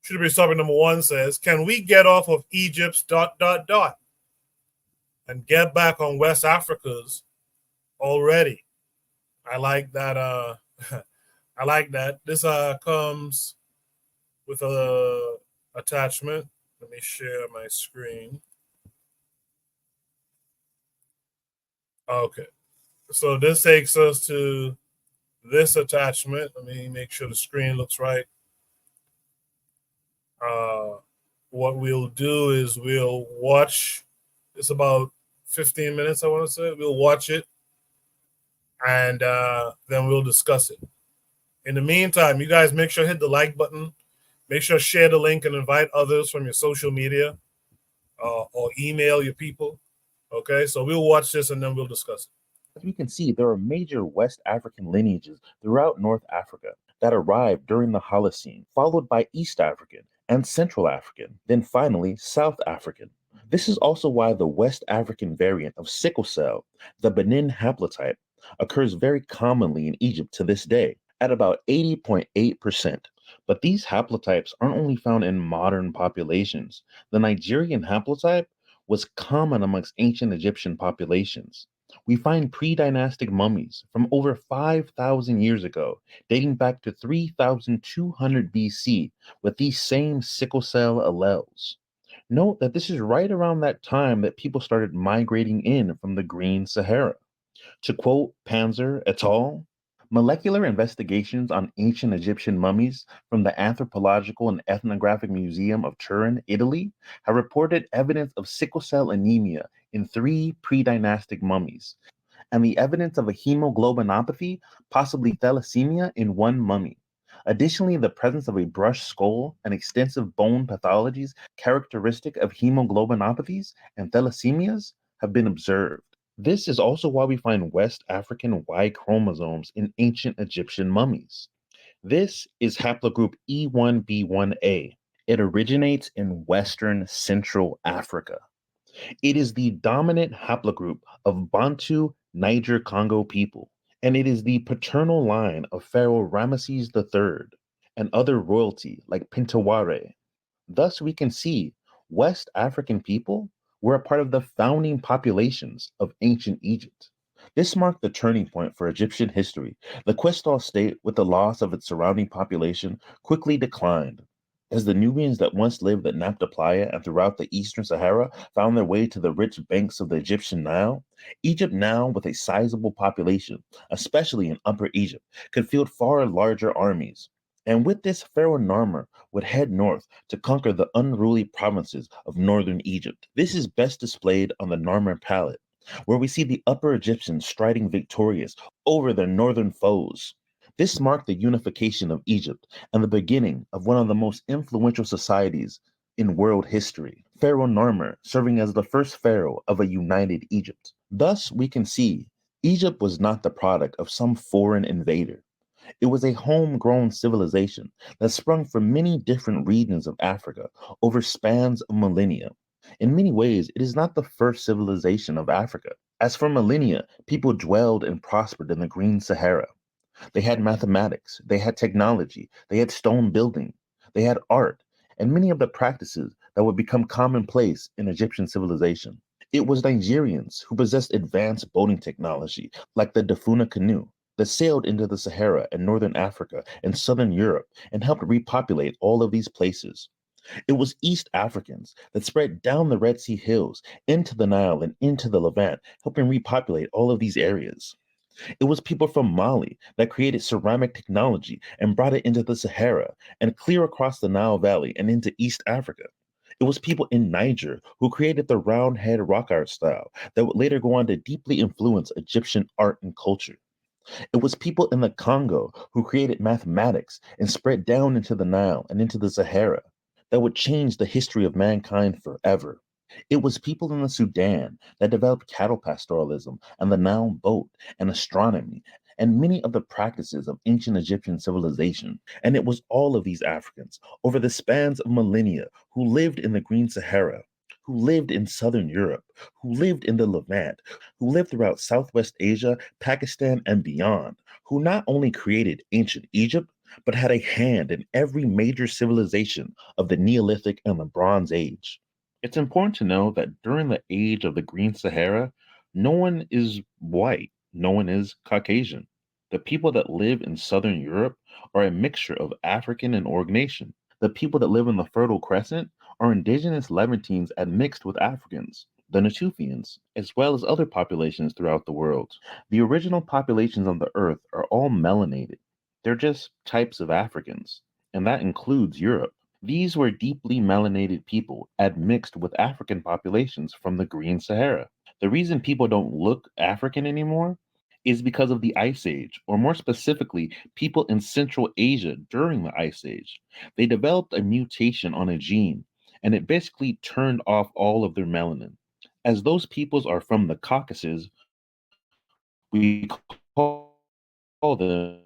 Should be topic number one says, can we get off of Egypt's ... and get back on West Africa's already? I like that. I like that. This comes with a attachment. Let me share my screen. Okay, so this takes us to this attachment. Let me make sure the screen looks right. What we'll do is we'll watch. It's about 15 minutes, I want to say. We'll watch it, and then we'll discuss it. In the meantime, you guys make sure hit the like button. Make sure share the link and invite others from your social media or email your people. Okay, so we'll watch this and then we'll discuss it. As we can see, there are major West African lineages throughout North Africa that arrived during the Holocene, followed by East African and Central African, then finally South African. This is also why the West African variant of sickle cell, the Benin haplotype, occurs very commonly in Egypt to this day, at about 80.8%. But these haplotypes aren't only found in modern populations. The Nigerian haplotype was common amongst ancient Egyptian populations. We find pre-dynastic mummies from over 5,000 years ago, dating back to 3,200 BC, with these same sickle cell alleles. Note that this is right around that time that people started migrating in from the Green Sahara. To quote Panzer et al., molecular investigations on ancient Egyptian mummies from the Anthropological and Ethnographic Museum of Turin, Italy, have reported evidence of sickle cell anemia in 3 pre-dynastic mummies, and the evidence of a hemoglobinopathy, possibly thalassemia, in 1 mummy. Additionally, the presence of a brushed skull and extensive bone pathologies characteristic of hemoglobinopathies and thalassemias have been observed. This is also why we find West African Y chromosomes in ancient Egyptian mummies. This is haplogroup E1B1A. It originates in Western Central Africa. It is the dominant haplogroup of Bantu Niger Congo people, and it is the paternal line of Pharaoh Ramesses III and other royalty like Pintaware. Thus, we can see West African people were a part of the founding populations of ancient Egypt. This marked the turning point for Egyptian history. The Questall state, with the loss of its surrounding population, quickly declined. As the Nubians that once lived at Nabta Playa and throughout the eastern Sahara found their way to the rich banks of the Egyptian Nile, Egypt, now with a sizable population, especially in Upper Egypt, could field far larger armies. And with this, Pharaoh Narmer would head north to conquer the unruly provinces of northern Egypt. This is best displayed on the Narmer palette, where we see the Upper Egyptians striding victorious over their northern foes. This marked the unification of Egypt and the beginning of one of the most influential societies in world history, Pharaoh Narmer serving as the first pharaoh of a united Egypt. Thus, we can see Egypt was not the product of some foreign invader. It was a homegrown civilization that sprung from many different regions of Africa over spans of millennia. In many ways, it is not the first civilization of Africa, as for millennia, people dwelled and prospered in the Green Sahara. They had mathematics, they had technology, they had stone building, they had art, and many of the practices that would become commonplace in Egyptian civilization. It was Nigerians who possessed advanced boating technology, like the Dafuna canoe, that sailed into the Sahara and northern Africa and southern Europe and helped repopulate all of these places. It was East Africans that spread down the Red Sea hills into the Nile and into the Levant, helping repopulate all of these areas. It was people from Mali that created ceramic technology and brought it into the Sahara and clear across the Nile Valley and into East Africa. It was people in Niger who created the round head rock art style that would later go on to deeply influence Egyptian art and culture. It was people in the Congo who created mathematics and spread down into the Nile and into the Sahara that would change the history of mankind forever. It was people in the Sudan that developed cattle pastoralism and the Nile boat and astronomy and many of the practices of ancient Egyptian civilization. And it was all of these Africans over the spans of millennia who lived in the Green Sahara, who lived in Southern Europe, who lived in the Levant, who lived throughout Southwest Asia, Pakistan, and beyond, who not only created ancient Egypt, but had a hand in every major civilization of the Neolithic and the Bronze Age. It's important to know that during the age of the Green Sahara, no one is white, no one is Caucasian. The people that live in southern Europe are a mixture of African and Orignation. The people that live in the Fertile Crescent are indigenous Levantines admixed with Africans, the Natufians, as well as other populations throughout the world. The original populations on the earth are all melanated. They're just types of Africans, and that includes Europe. These were deeply melanated people admixed with African populations from the Green Sahara. The reason people don't look African anymore is because of the Ice Age, or more specifically, people in Central Asia during the Ice Age. They developed a mutation on a gene, and it basically turned off all of their melanin. As those peoples are from the Caucasus, we call them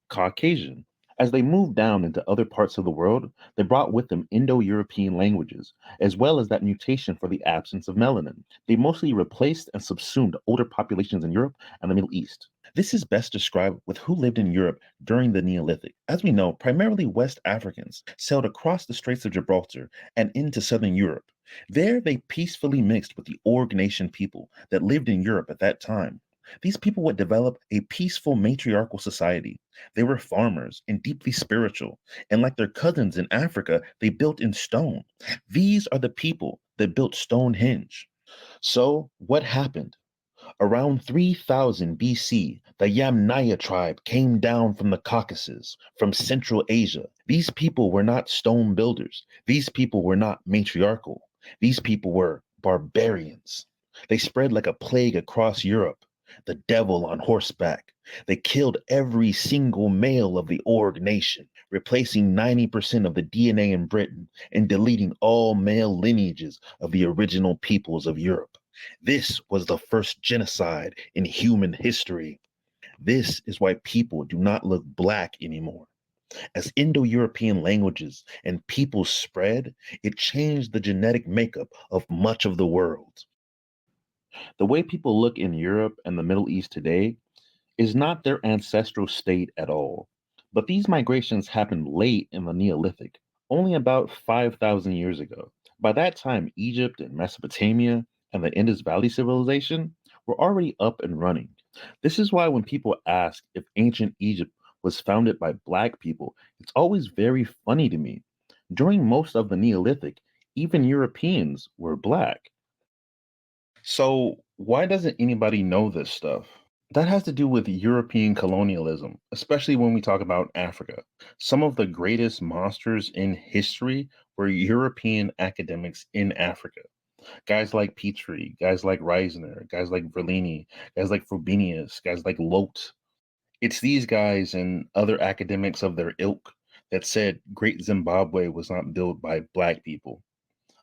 Caucasian. As they moved down into other parts of the world, they brought with them Indo European languages, as well as that mutation for the absence of melanin. They mostly replaced and subsumed older populations in Europe and the Middle East. This is best described with who lived in Europe during the Neolithic. As we know, primarily West Africans sailed across the Straits of Gibraltar and into southern Europe. There, they peacefully mixed with the Orignation people that lived in Europe at that time. These people would develop a peaceful matriarchal society. They were farmers and deeply spiritual, and like their cousins in Africa, they built in stone. These are the people that built Stonehenge. So, what happened? Around 3000 BC, the Yamnaya tribe came down from the Caucasus, from Central Asia. These people were not stone builders. These people were not matriarchal. These people were barbarians. They spread like a plague across Europe. The devil on horseback. They killed every single male of the Org nation, replacing 90% of the DNA in Britain and deleting all male lineages of the original peoples of Europe. This was the first genocide in human history. This is why people do not look black anymore. As Indo European languages and peoples spread, it changed the genetic makeup of much of the world. The way people look in Europe and the Middle East today is not their ancestral state at all. But these migrations happened late in the Neolithic, only about 5,000 years ago. By that time, Egypt and Mesopotamia and the Indus Valley civilization were already up and running. This is why when people ask if ancient Egypt was founded by Black people, it's always very funny to me. During most of the Neolithic, even Europeans were Black. So, why doesn't anybody know this stuff? That has to do with European colonialism, especially when we talk about Africa. Some of the greatest monsters in history were European academics in Africa. Guys like Petrie, guys like Reisner, guys like Verlini, guys like Frobenius, guys like Lot. It's these guys and other academics of their ilk that said Great Zimbabwe was not built by Black people.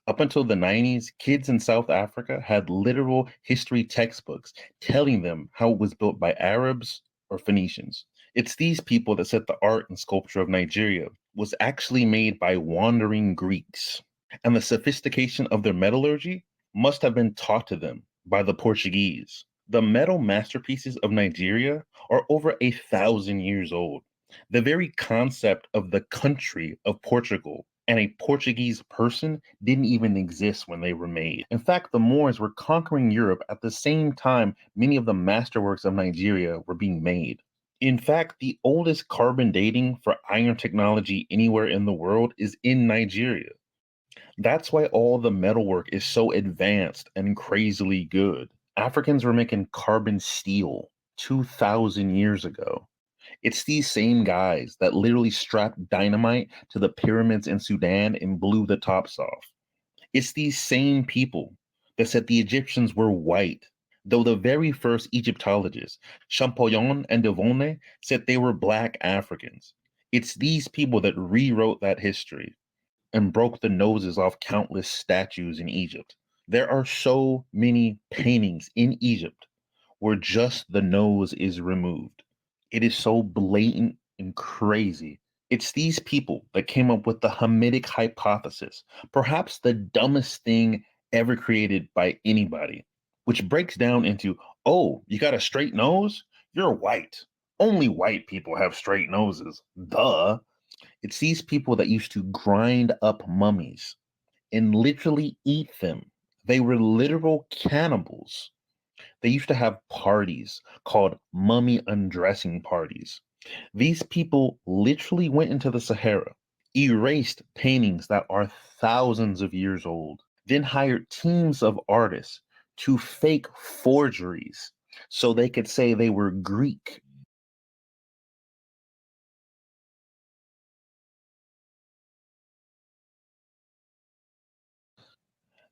Up until the 90s, kids in South Africa had literal history textbooks telling them how it was built by Arabs or Phoenicians. It's these people that said the art and sculpture of Nigeria was actually made by wandering Greeks. And the sophistication of their metallurgy must have been taught to them by the Portuguese. The metal masterpieces of Nigeria are over 1,000 years old. The very concept of the country of Portugal and a Portuguese person didn't even exist when they were made. In fact, the Moors were conquering Europe at the same time many of the masterworks of Nigeria were being made. In fact, the oldest carbon dating for iron technology anywhere in the world is in Nigeria. That's why all the metalwork is so advanced and crazily good. Africans were making carbon steel 2,000 years ago. It's these same guys that literally strapped dynamite to the pyramids in Sudan and blew the tops off. It's these same people that said the Egyptians were white, though the very first Egyptologists, Champollion and Devone, said they were black Africans. It's these people that rewrote that history and broke the noses off countless statues in Egypt. There are so many paintings in Egypt where just the nose is removed. It is so blatant and crazy. It's these people that came up with the Hamitic hypothesis, perhaps the dumbest thing ever created by anybody, which breaks down into, oh, you got a straight nose? You're white. Only white people have straight noses. Duh. It's these people that used to grind up mummies and literally eat them. They were literal cannibals. They used to have parties called mummy undressing parties. These people literally went into the Sahara, erased paintings that are thousands of years old, then hired teams of artists to fake forgeries so they could say they were Greek.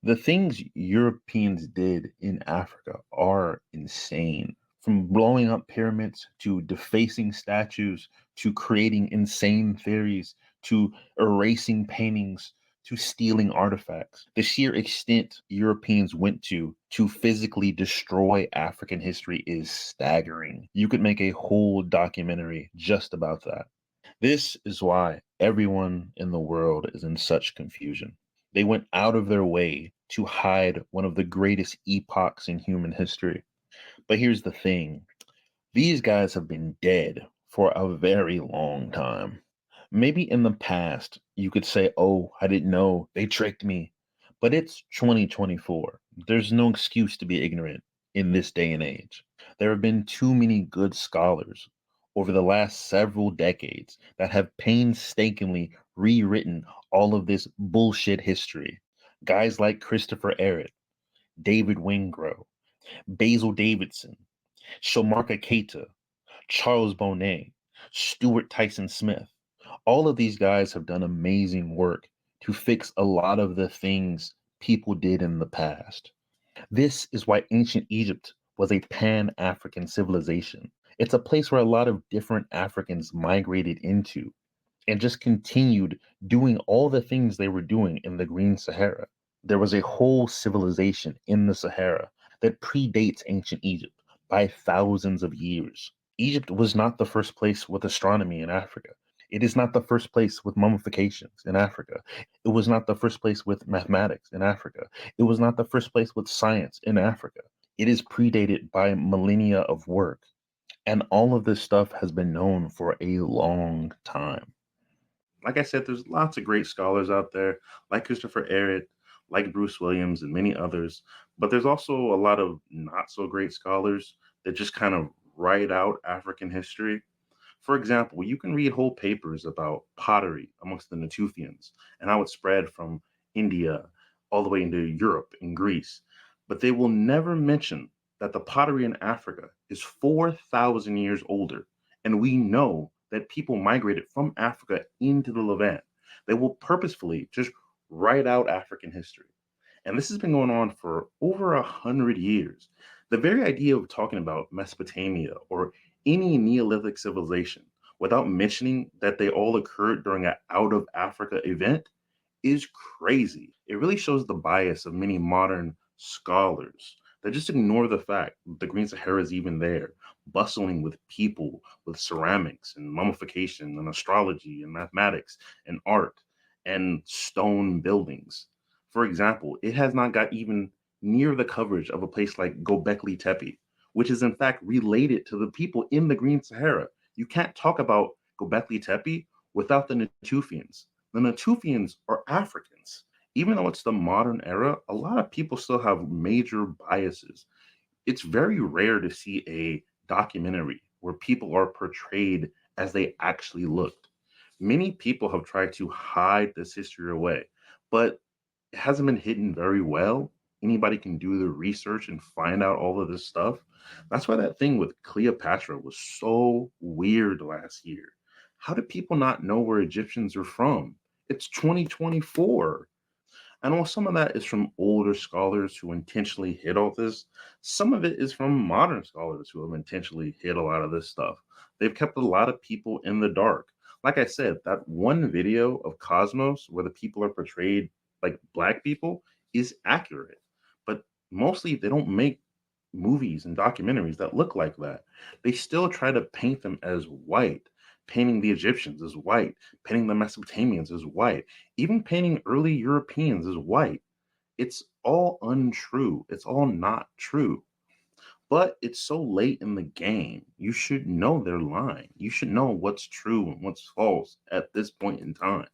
The things Europeans did in Africa are insane. From blowing up pyramids to defacing statues to creating insane theories to erasing paintings to stealing artifacts. The sheer extent Europeans went to physically destroy African history is staggering. You could make a whole documentary just about that. This is why everyone in the world is in such confusion. They went out of their way to hide one of the greatest epochs in human history. But here's the thing, these guys have been dead for a very long time. Maybe in the past, you could say, oh, I didn't know, they tricked me. But it's 2024. There's no excuse to be ignorant in this day and age. There have been too many good scholars over the last several decades that have painstakingly rewritten all of this bullshit history. Guys like Christopher Ehret, David Wingrove, Basil Davidson, Shomarka Keita, Charles Bonnet, Stuart Tyson Smith. All of these guys have done amazing work to fix a lot of the things people did in the past. This is why ancient Egypt was a pan African civilization. It's a place where a lot of different Africans migrated into and just continued doing all the things they were doing in the Green Sahara. There was a whole civilization in the Sahara that predates ancient Egypt by thousands of years. Egypt was not the first place with astronomy in Africa. It is not the first place with mummifications in Africa. It was not the first place with mathematics in Africa. It was not the first place with science in Africa. It is predated by millennia of work. And all of this stuff has been known for a long time. Like I said, there's lots of great scholars out there, like Christopher Ehret, like Bruce Williams, and many others. But there's also a lot of not so great scholars that just kind of write out African history. For example, you can read whole papers about pottery amongst the Natufians and how it spread from India all the way into Europe and Greece, but they will never mention that the pottery in Africa is 4,000 years older. And we know that people migrated from Africa into the Levant. They will purposefully just write out African history. And this has been going on for over 100 years. The very idea of talking about Mesopotamia or any Neolithic civilization without mentioning that they all occurred during an out of Africa event is crazy. It really shows the bias of many modern scholars that just ignore the fact that the Green Sahara is even there, bustling with people, with ceramics and mummification and astrology and mathematics and art and stone buildings. For example, it has not got even near the coverage of a place like Gobekli Tepe, which is in fact related to the people in the Green Sahara. You can't talk about Gobekli Tepe without the Natufians. The Natufians are Africans. Even though it's the modern era, a lot of people still have major biases. It's very rare to see a documentary where people are portrayed as they actually looked. Many people have tried to hide this history away, but it hasn't been hidden very well. Anybody can do the research and find out all of this stuff. That's why that thing with Cleopatra was so weird last year. How do people not know where Egyptians are from? It's 2024. I know some of that is from older scholars who intentionally hid all this. Some of it is from modern scholars who have intentionally hid a lot of this stuff. They've kept a lot of people in the dark. Like I said, that one video of Cosmos where the people are portrayed like black people is accurate, but mostly they don't make movies and documentaries that look like that. They still try to paint them as white, painting the Egyptians as white, painting the Mesopotamians as white, even painting early Europeans as white. It's all untrue. It's all not true. But it's so late in the game. You should know they're lying. You should know what's true and what's false at this point in time.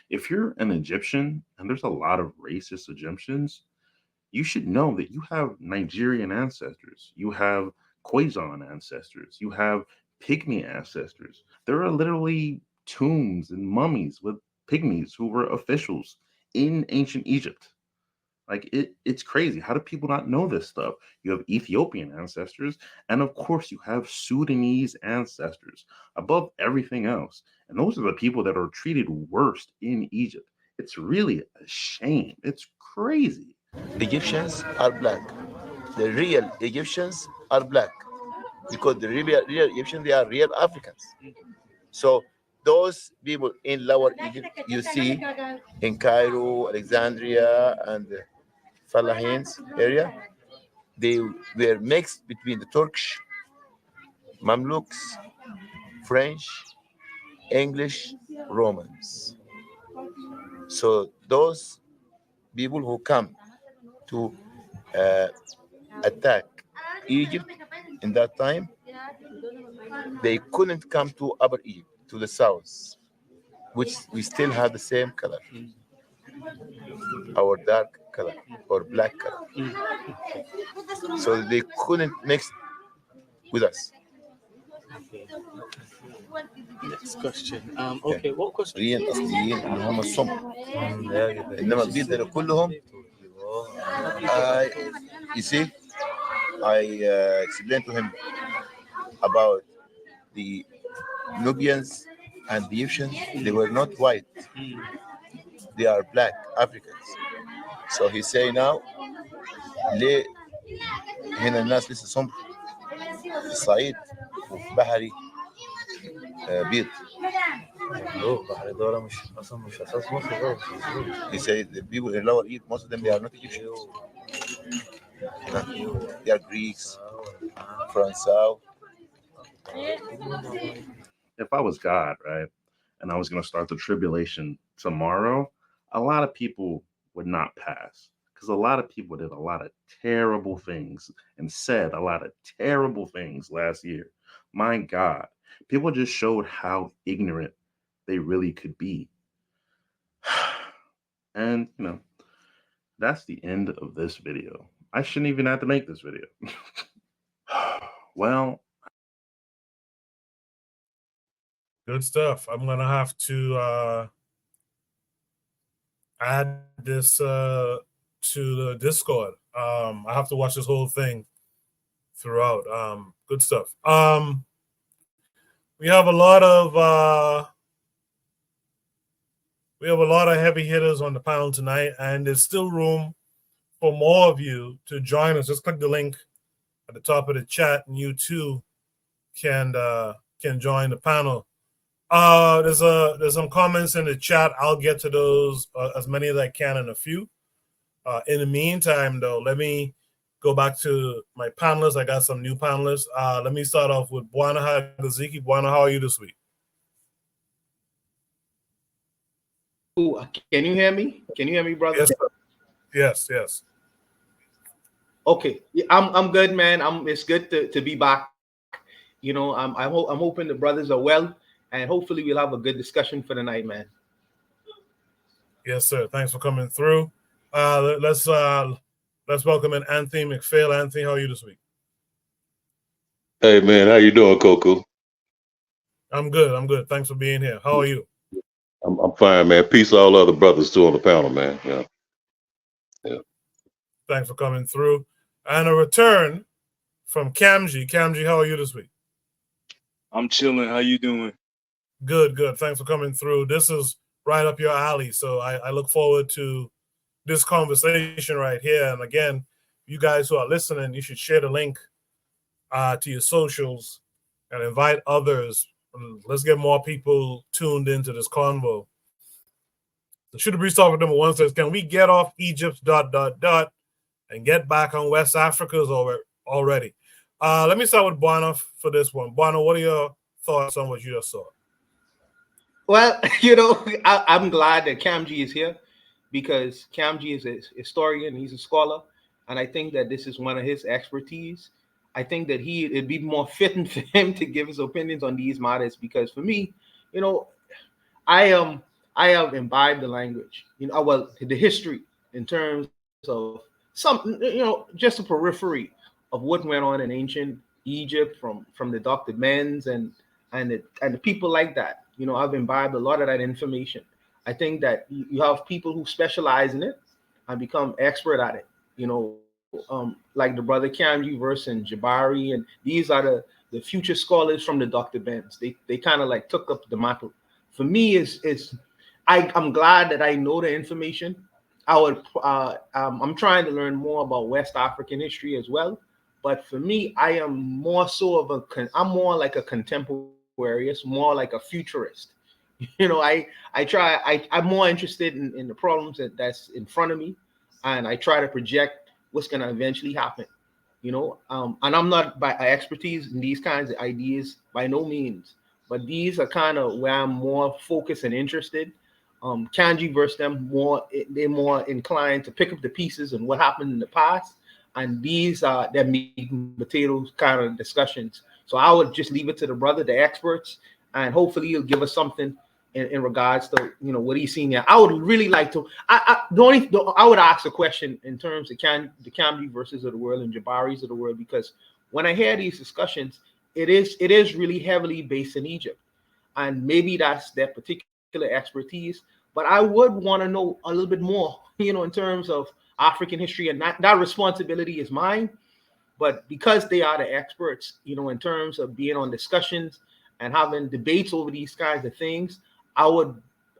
If you're an Egyptian, and there's a lot of racist Egyptians, you should know that you have Nigerian ancestors, you have Khoisan ancestors, you have Pygmy ancestors. There are literally tombs and mummies with pygmies who were officials in ancient Egypt. Like it's crazy. How do people not know this stuff? You have Ethiopian ancestors, and of course, you have Sudanese ancestors above everything else. And those are the people that are treated worst in Egypt. It's really a shame. It's crazy. Egyptians are black. The real Egyptians are black because the real Egyptians, they are real Africans. So those people in Lower Egypt, you see in Cairo, Alexandria, and the Falahins area, they were mixed between the Turkish, Mamluks, French, English, Romans. So those people who come to uh, attack Egypt in that time, they couldn't come to Upper Egypt, to the south, which we still have the same color, our dark color or black color. So they couldn't mix with us. Next question. Okay. Okay, what question? مصريين اصليين اللي هم السمر انما البيض اللي كلهم uh, you see I explained to him about the Nubians and the Egyptians. They were not white, they are black Africans. So he say now ليه هنا الناس لسه سمر في الصعيد وفي بحري بيض. بحر دورة مش اصلا مش اساس مصر. He said the people in Lower Egypt, most of them, they are not Egyptians. They are Greeks, Francois. If I was God, right, and I was going to start the tribulation tomorrow, a lot of people would not pass because a lot of people did a lot of terrible things and said a lot of terrible things last year. My God, people just showed how ignorant they really could be. And, that's the end of this video. I shouldn't even have to make this video. Well, Good stuff. I'm gonna have to add this to the Discord. I have to watch this whole thing throughout. Good stuff. We have a lot of heavy hitters on the panel tonight, and there's still room for more of you to join us. Just click the link at the top of the chat, and you too can join the panel. There's some comments in the chat. I'll get to those as many as I can in a few. In the meantime, though, let me go back to my panelists. I got some new panelists. Let me start off with Bwana Hagaziki. Bwana, how are you this week? Ooh, can you hear me? Can you hear me, brother? Yes, yes. Okay, I'm good, man. It's good to be back. I'm hoping the brothers are well, and hopefully we'll have a good discussion for the night, man. Yes, sir. Thanks for coming through. Let's welcome in Anthony McPhail. Anthony, how are you this week? Hey man, how you doing, Coco? I'm good. Thanks for being here. How are you? I'm fine, man. Peace to all other brothers too on the panel, man. Yeah. Thanks for coming through. And a return from Kamji. Kamji, how are you this week? I'm chilling. How you doing? Good. Thanks for coming through. This is right up your alley, so I look forward to this conversation right here. And again, you guys who are listening, you should share the link to your socials and invite others. Let's get more people tuned into this convo. The Shooter Breeze topic number 1 says, can we get off Egypt's ... and get back on West Africa's already? Let me start with Bwana for this one. Bwana, what are your thoughts on what you just saw? Well, I'm glad that Kamji is here because Kamji is a historian, he's a scholar, and I think that this is one of his expertise. I think that it'd be more fitting for him to give his opinions on these matters, because for me, you know, I I have imbibed the language, well, the history in terms of some, just a periphery of what went on in ancient Egypt from the Dr. Men's and the people like that. I've imbibed a lot of that information. I think that you have people who specialize in it and become expert at it. Like the brother Kamji Verse and Jabari, and these are the future scholars from the Dr. Benz. They kind of like took up the mantle. For me, I'm glad that I know the information. I'm trying to learn more about West African history as well. But for me, I am more so of I'm more like a contemporaneous, more like a futurist. I'm more interested in the problems that's in front of me, and I try to project what's going to eventually happen. And I'm not by expertise in these kinds of ideas by no means, but these are kind of where I'm more focused and interested. Kanji versus them they're more inclined to pick up the pieces and what happened in the past, and these are their meat and potatoes kind of discussions. So I would just leave it to the brother, the experts, and hopefully he'll give us something in regards to what he's seeing there. I would really like to. I would ask a question in terms of the Camry versus of the world and Jabaris of the world, because when I hear these discussions, it is really heavily based in Egypt, and maybe that's their particular expertise. But I would want to know a little bit more, in terms of African history, and that responsibility is mine. But because they are the experts, in terms of being on discussions and having debates over these kinds of things, I would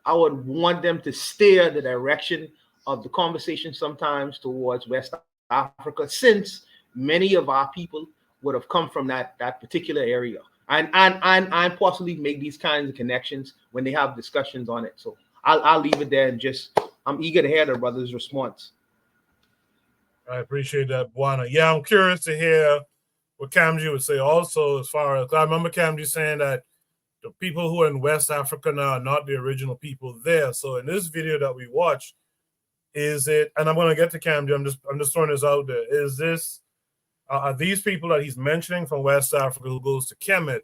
want them to steer the direction of the conversation sometimes towards West Africa, since many of our people would have come from that particular area, and possibly make these kinds of connections when they have discussions on it. So I'll leave it there, and just I'm eager to hear the brother's response. I appreciate that, Buana. Yeah, I'm curious to hear what Kamji would say also, as far as I remember Kamji saying that the people who are in West Africa now are not the original people there. So in this video that we watched, is it, and I'm going to get to Kamji, I'm just throwing this out there, is this, are these people that he's mentioning from West Africa who goes to Kemet,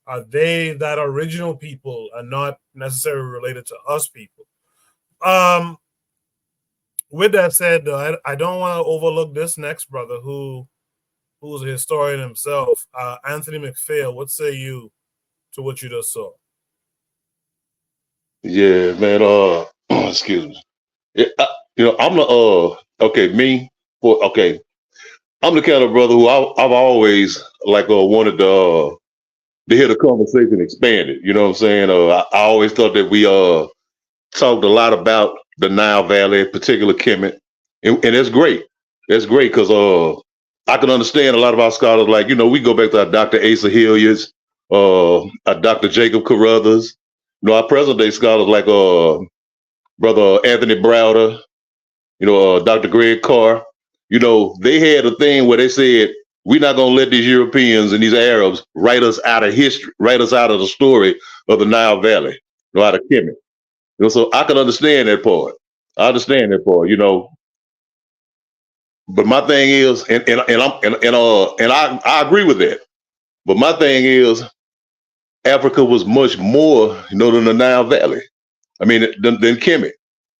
are they that original people and not necessarily related to us people? With that said, though, I don't want to overlook this next brother who's a historian himself, Anthony McPhail. What say you to what you just saw? Yeah, man. Excuse me. I'm the I'm the kind of brother who I've always wanted to hear the conversation expanded. You know what I'm saying? I always thought that we talked a lot about the Nile Valley, in particular Kemet, and it's great. It's great because I can understand a lot of our scholars. We go back to our Dr. Asa Hilliards, our Dr. Jacob Carruthers, our present day scholars like Brother Anthony Browder, Dr. Greg Carr. They had a thing where they said, we're not going to let these Europeans and these Arabs write us out of history, write us out of the story of the Nile Valley, out of Kemet. So I can understand that part. I understand that part, But my thing is, and I agree with that. But my thing is, Africa was much more, than the Nile Valley. I mean, than Kemet.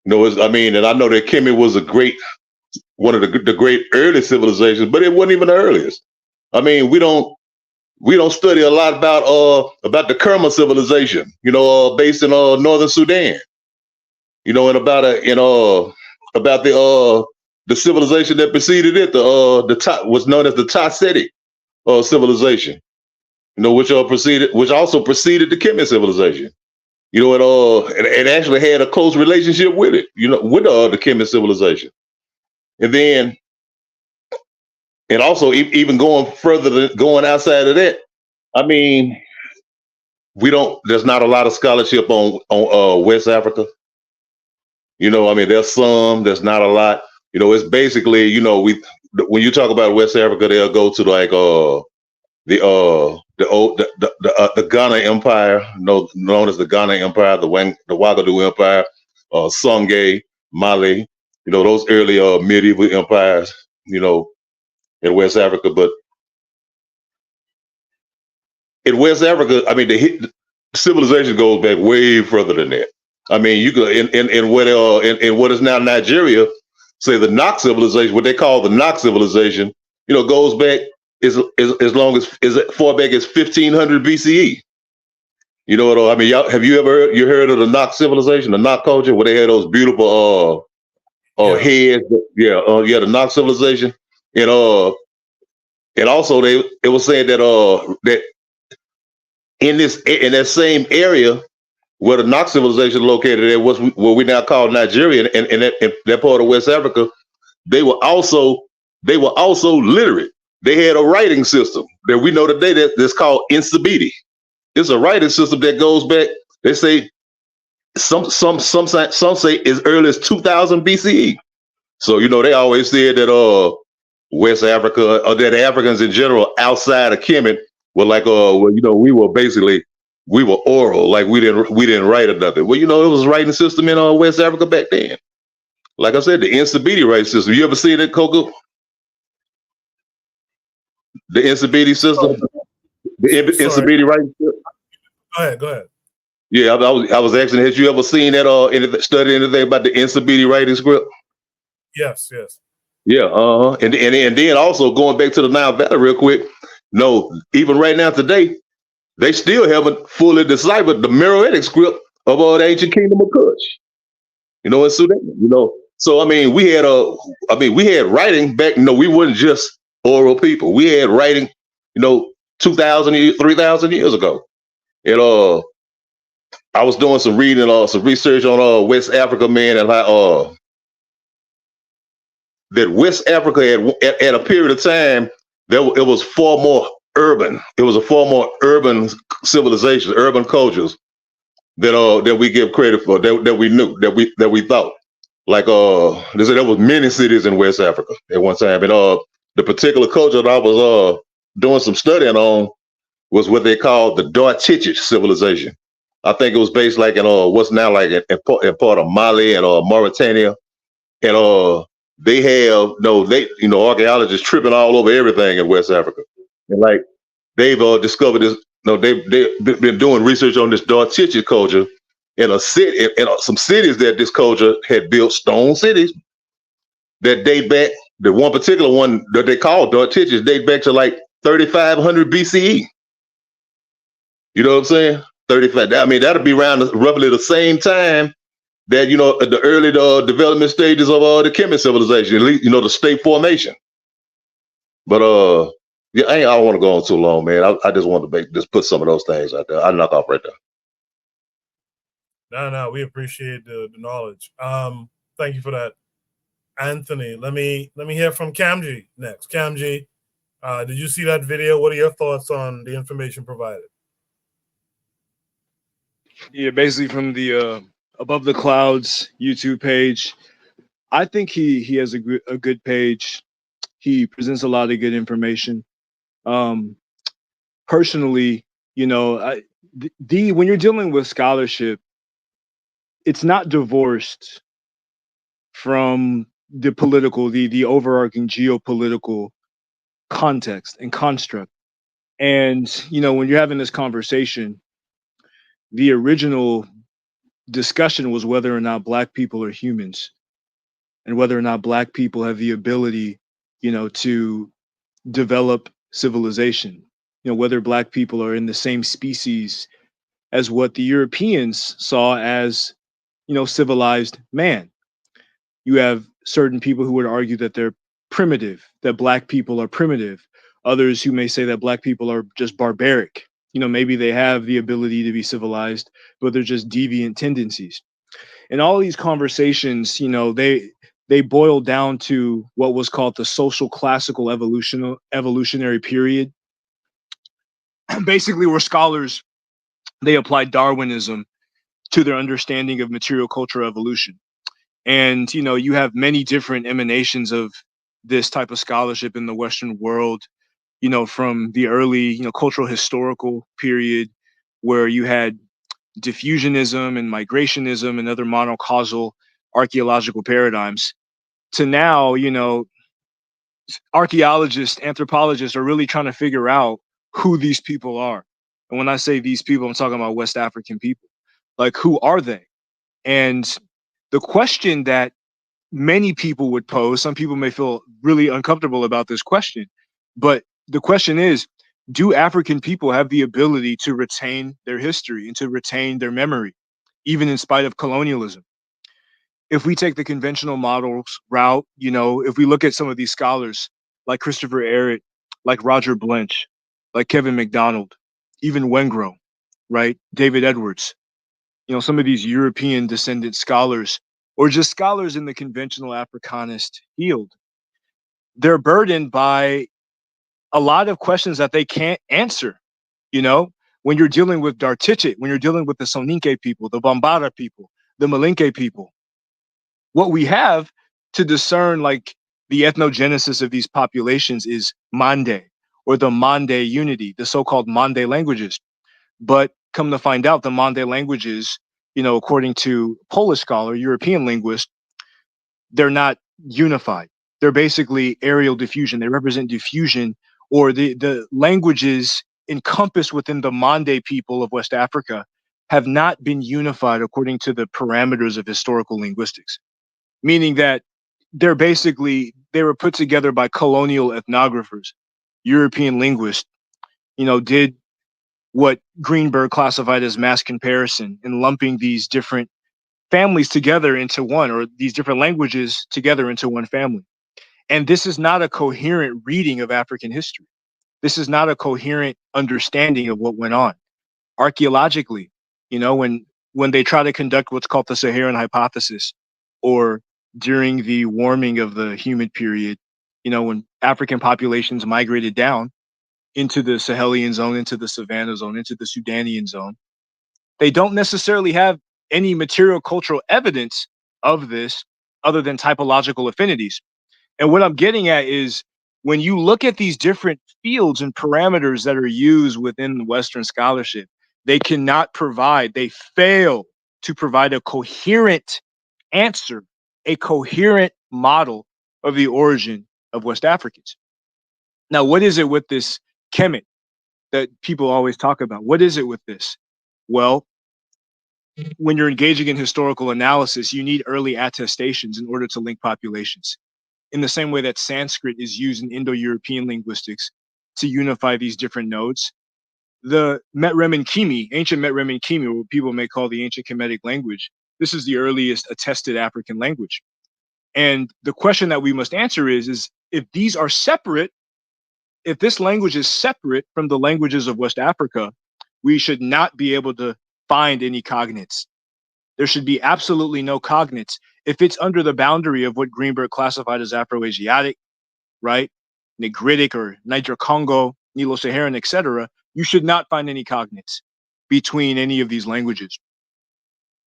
And I know that Kemet was one of the great early civilizations, but it wasn't even the earliest. I mean, we don't study a lot about the Kerma civilization, based in northern Sudan, and about the civilization that preceded it, was known as the Tasetic civilization, which also preceded the Kemet civilization. And actually had a close relationship with it, with the Kemet civilization. And then, and also even going going outside of that, I mean, there's not a lot of scholarship on West Africa. There's some, there's not a lot. It's basically, when you talk about West Africa, they'll go to the Ghana Empire, known as the Ghana Empire, the Ouagadougou Empire, Songhai, Mali, those early medieval empires, in West Africa. But in West Africa, I mean, the civilization goes back way further than that. I mean, you could in what is now Nigeria, say the Knox civilization, what they call the Knox civilization, goes back as long as far back as 1500 BCE. You know what I mean? Have you ever heard of the Knox civilization, the Knox culture, where they had those beautiful Yeah. heads? The Knox civilization, and also it was saying that in that same area where the Knox civilization located at was what we now call Nigeria, and that part of West Africa, they were also literate. They had a writing system that we know today that's called Insabidi. It's a writing system that goes back. They say some say as early as 2000 BCE. So they always said that West Africa, or that Africans in general outside of Kemet were like we were oral, like we didn't write or nothing. Well, it was a writing system in West Africa back then. Like I said, the Insabidi writing system. You ever seen it, Coco? The Insabidi system, the Sorry. Insabidi writing system. Go ahead. Yeah, I was asking, had you ever seen that study anything about the Insabidi writing script? Yes. Yeah, and then also going back to the Nile Valley real quick. No, even right now today, they still haven't fully deciphered the Meroitic script of the ancient kingdom of Kush. In Sudan. So I mean, we had writing back. We weren't just oral people. We had writing, 2,000, 3,000 years ago. And I was doing some reading, some research on West Africa, man, and how that West Africa at a period of time, it was far more urban. It was a far more urban civilization, urban cultures that we give credit for, that we knew, that we thought. Like they said there was many cities in West Africa at one time. And the particular culture that I was doing some studying on was what they called the Dartichic civilization. I think it was based like in what's now like in part of Mali and Mauritania. And they have archaeologists tripping all over everything in West Africa. And like they've discovered this. They've been doing research on this Dartichic culture in a city, in some cities that this culture had built, stone cities that date back. The one particular one that they call Dartichic date back to like 3,500 BCE. You know what I'm saying? 35. I mean, that'll be around roughly the same time that the early development stages of the Kemet civilization, at least the state formation. But yeah, I don't want to go on too long, man. I just want to just put some of those things out there. I knock off right there. No, we appreciate the knowledge. Thank you for that, Anthony. Let me hear from Kamji next. Kamji, did you see that video? What are your thoughts on the information provided? Yeah, basically from the Above the Clouds YouTube page. I think he has a good page. He presents a lot of good information. Personally, when you're dealing with scholarship, it's not divorced from the political, the overarching geopolitical context and construct. And when you're having this conversation, the original discussion was whether or not Black people are humans, and whether or not Black people have the ability, to develop civilization. Whether Black people are in the same species as what the Europeans saw as, civilized man. You have certain people who would argue that they're primitive, that Black people are primitive. Others who may say that Black people are just barbaric. Maybe they have the ability to be civilized, but they're just deviant tendencies. And all these conversations, they boil down to what was called the social classical evolutionary period. Basically, where scholars, they applied Darwinism to their understanding of material culture evolution. And you have many different emanations of this type of scholarship in the Western world, from the early cultural historical period, where you had diffusionism and migrationism and other monocausal archaeological paradigms, to now archaeologists, anthropologists are really trying to figure out who these people are. And when I say these people, I'm talking about West African people. Like, who are they? And the question that many people would pose, some people may feel really uncomfortable about this question, but the question is, do African people have the ability to retain their history and to retain their memory, even in spite of colonialism? If we take the conventional models route, if we look at some of these scholars like Christopher Ehret, like Roger Blench, like Kevin McDonald, even Wengro, right? David Edwards, some of these European descendant scholars, or just scholars in the conventional Africanist field, they're burdened by a lot of questions that they can't answer. When you're dealing with Dartichet, when you're dealing with the Soninke people, the Bambara people, the Malinke people, what we have to discern like the ethnogenesis of these populations is Mande, or the Mande unity, the so-called Mande languages. But come to find out, the Mande languages, according to Polish scholar, European linguist, they're not unified. They're basically aerial diffusion. They represent diffusion, or the languages encompassed within the Mande people of West Africa have not been unified according to the parameters of historical linguistics, meaning that they were put together by colonial ethnographers. European linguists, did what Greenberg classified as mass comparison and lumping these different families together into one, or these different languages together into one family. And this is not a coherent reading of African history. This is not a coherent understanding of what went on archaeologically. When they try to conduct what's called the Saharan hypothesis, or during the warming of the humid period, when African populations migrated down into the Sahelian zone, into the Savannah zone, into the Sudanian zone, they don't necessarily have any material cultural evidence of this other than typological affinities. And what I'm getting at is, when you look at these different fields and parameters that are used within Western scholarship, they fail to provide a coherent answer, a coherent model of the origin of West Africans. Now, what is it with this Kemet that people always talk about? What is it with this? Well, when you're engaging in historical analysis, you need early attestations in order to link populations. In the same way that Sanskrit is used in Indo-European linguistics to unify these different nodes, the Met-Remen-Kimi, ancient Met-Remen-Kimi, or what people may call the ancient Kemetic language, this is the earliest attested African language. And the question that we must answer is if these are separate, if this language is separate from the languages of West Africa, we should not be able to find any cognates. There should be absolutely no cognates. If it's under the boundary of what Greenberg classified as Afro-Asiatic, right, Nigritic or Niger-Congo, Nilo-Saharan, etc., you should not find any cognates between any of these languages.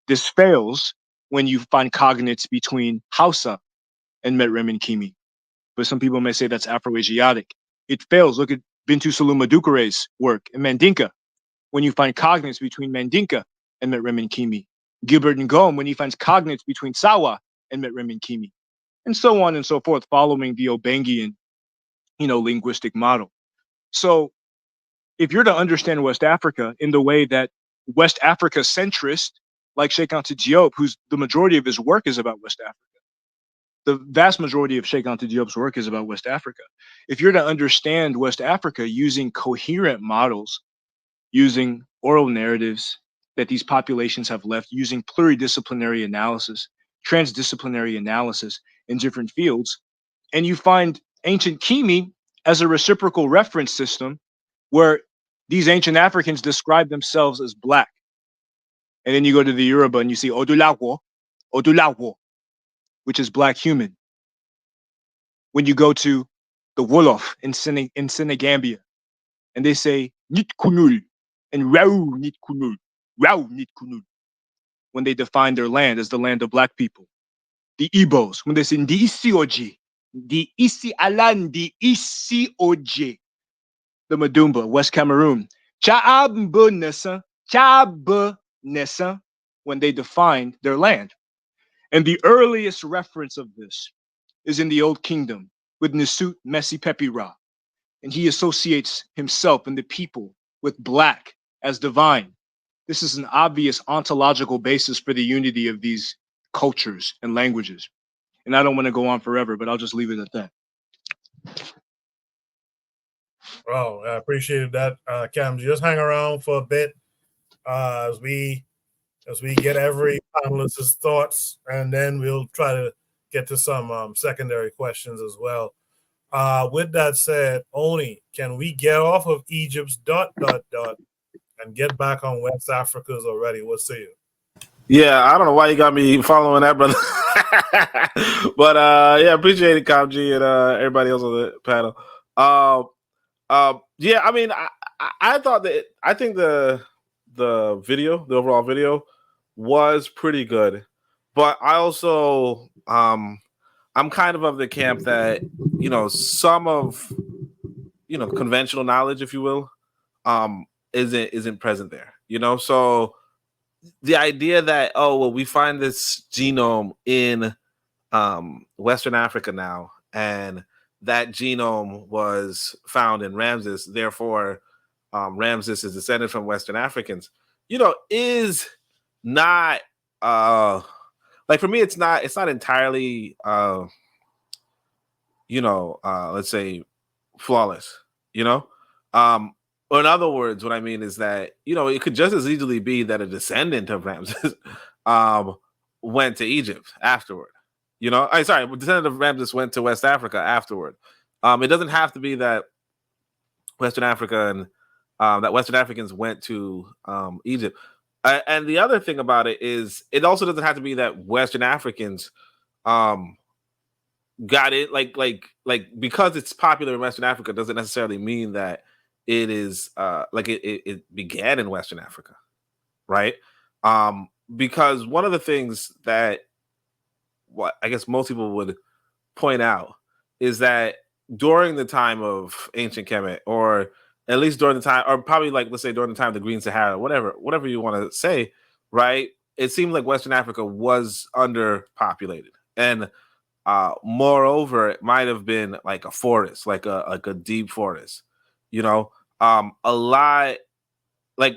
This fails when you find cognates between Hausa and Met-Remen-Kimi. But some people may say that's Afro-Asiatic. It fails. Look at Bintu Saluma Dukure's work in Mandinka, when you find cognates between Mandinka and Met-Remen-Kimi. Gilbert Ngom, when he finds cognates between Sawa and Met-Remen-Kimi, and so on and so forth, following the Obangian, linguistic model. So if you're to understand West Africa in the way that West Africa centrist, like Cheikh Anta Diop, who's the majority of his work is about West Africa, the vast majority of Cheikh Anta Diop's work is about West Africa. If you're to understand West Africa using coherent models, using oral narratives that these populations have left, using pluridisciplinary analysis, transdisciplinary analysis in different fields, and you find ancient Kimi as a reciprocal reference system where these ancient Africans describe themselves as Black. And then you go to the Yoruba and you see Odulawo, which is Black human. When you go to the Wolof in Senegambia, and they say Nitkunul and Rau Nitkunul, when they define their land as the land of Black people. The Igbos, when they say Ndi Isi Oji, the Isi Alan, the Isi Oji. The Madumba, West Cameroon, Cha'ab Nessa, when they defined their land. And the earliest reference of this is in the Old Kingdom with Nisut Messi Pepira. And he associates himself and the people with Black as divine. This is an obvious ontological basis for the unity of these cultures and languages. And I don't want to go on forever, but I'll just leave it at that. Well, I appreciated that, Cam. Just hang around for a bit as we get every panelist's thoughts, and then we'll try to get to some secondary questions as well. With that said, Oni, can we get off of Egypt's ... and get back on West Africa's already? What say you? Yeah, I don't know why you got me following that, brother. But yeah, appreciate it, Kamji, and everybody else on the panel. Yeah, I mean, I thought that I think the overall video was pretty good, but I also I'm kind of the camp that some of conventional knowledge, if you will, isn't present there. So the idea that we find this genome in Western Africa now, and that genome was found in Ramses, therefore Ramses is descended from Western Africans, is not like, for me, it's not entirely let's say flawless, or in other words, what I mean is that, it could just as easily be that a descendant of Ramses went to Egypt afterward. A descendant of Ramses went to West Africa afterward. It doesn't have to be that Western Africa and that Western Africans went to Egypt. And the other thing about it is, it also doesn't have to be that Western Africans got it. Like because it's popular in Western Africa doesn't necessarily mean that it is it began in Western Africa, right? Because one of the things that what I guess most people would point out is that during the time of ancient Kemet, or at least during the time, or probably let's say during the time of the Green Sahara, whatever you want to say, right? It seemed like Western Africa was underpopulated, and moreover, it might have been like a forest, like a deep forest, a lot,